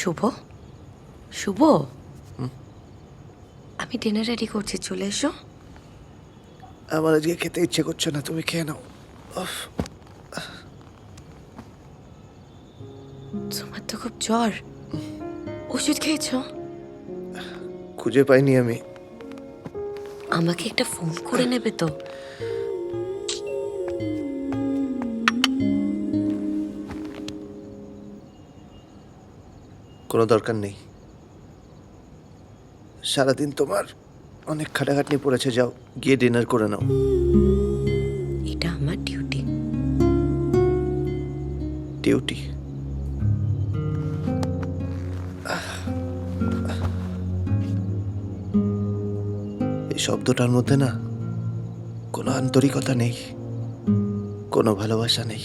শুভ, শুভ, আমি dinner ready করছি, চলে এসো। আমার আজকে খেতে ইচ্ছে করছে না, তুমি খেয়ে নাও। উফ, তোমার তো খুব জ্বর, ওষুধ খেয়েছো? খুঁজে পাইনি আমি। আমাকে একটা ফোন করে নেবে তো? কোনো দরকার নেই। সারাদিন তোমার অনেক খাটাখাটনি পড়েছে, যাও গিয়ে ডিনার করে নাও। এটা আমার ডিউটি। ডিউটি? এই শব্দটার মধ্যে না কোনো আন্তরিকতা নেই, কোনো ভালোবাসা নেই।